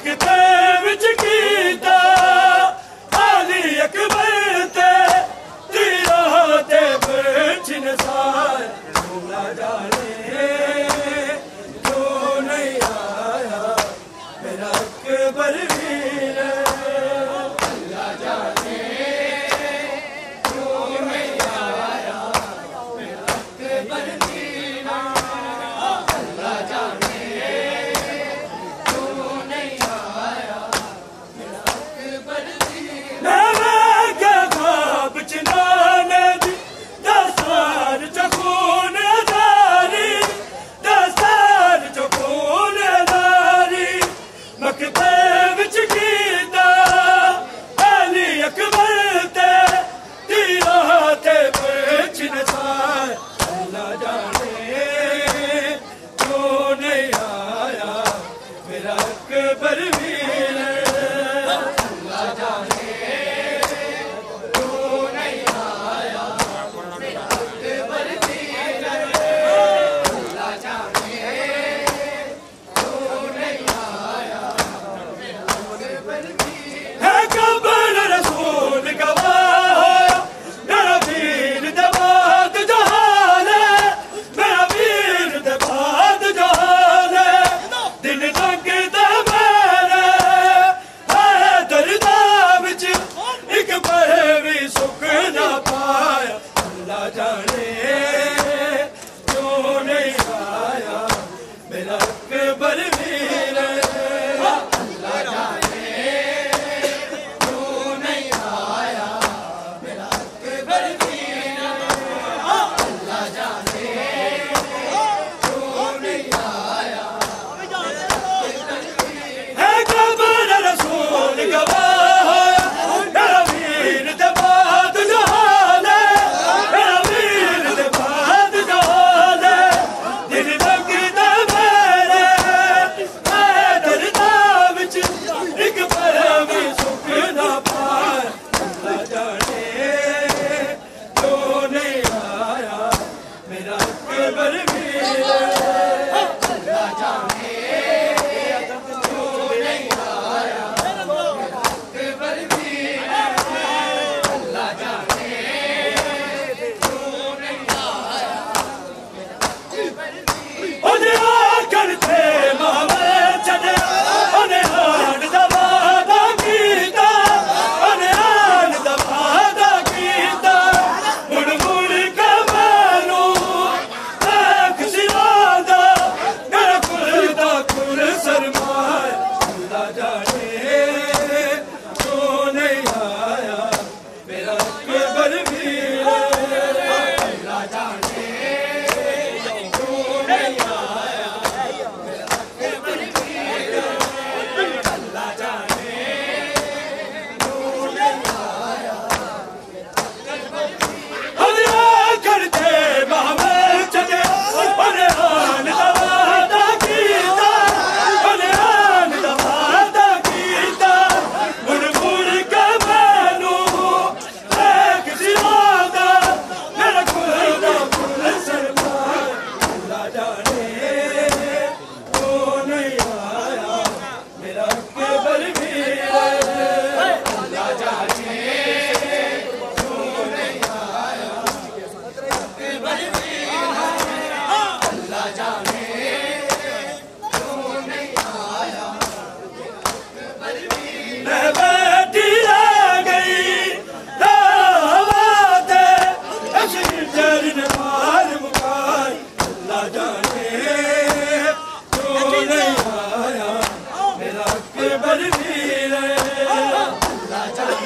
मकते विच कीता अली अकबर ते तीरा ते बचिन सार मौला जाने क्यों नहीं आया मेरा अकबर वीर अल्लाह जाने क्यों नहीं आया मेरा अकबर वीर अल्लाह जाने क्यों नहीं आया मेरा अकबर वीर मैं क्या ख्वाब चिनाने दी दस्तार चखून दारी दस्तार चखून दारी मकते विच कीता अली अकबर ते तीरा ते बचिन सार अल्लाह जाने क्यों नहीं आया मेरा अकबर वीर अल्लाह जाने क्यों नहीं आया मेरा अकबर वीर अल्लाह जाने क्यों नहीं आया मेरा अकबर वीर है कबर रसूल गवाह होया मेरा वीर दबाद जहान है मेरा वीर दबाद जहान है दिन लगदा मेरे है दर्दा विच एक पल भी सुख ना पाया अल्लाह जाने क्यों नहीं आया मेरा अकबर वीर अल्लाह जाने क्यों नहीं आया मेरा अकबर वीर अल्लाह जाने क्यों नहीं आया है कबर रसूल गवाह होया मेरा वीर दबाद जहान है मेरा वीर दबाद जहान है दिन लगदा मेरे है दर्दा विच एक पल भी सुख ना पाया अल्लाह जाने क्यों नहीं आया मेरा अकबर वीर अल्लाह जाने क्यों नहीं आया मेरा अकबर वीर अल्लाह जाने क्यों नहीं आया ओने करते मामे चले ओने हान दबादा कीता ओने हान दबादा कीता मुड़ मुड़ के मैनू देख सिवादा मेरा कुल दा कुल सरमाया अल्लाह जाने क्यों नहीं आया मेरा अकबर वीर अल्लाह जाने क्यों नहीं आया मेरा अकबर वीर अल्लाह जाने क्यों नहीं आया अल्लाह करते मामे चले ओने हान दबादा कीता ओने हान दबादा कीता मुड़ मुड़ के मैनू देख सिवादा मेरा कुल दा कुल सरमाया अल्लाह जाने क्यों नहीं आया मेरा अकबर वीर अल्लाह जाने क्यों नहीं आया अकबर वीर अल्लाह जाने क्यों नहीं आया अकबर वीर मैं बैठी रह गई दावते ऐसी जरन मार मुकार अल्लाह जाने क्यों नहीं आया मेरा अकबर वीर अल्लाह जाने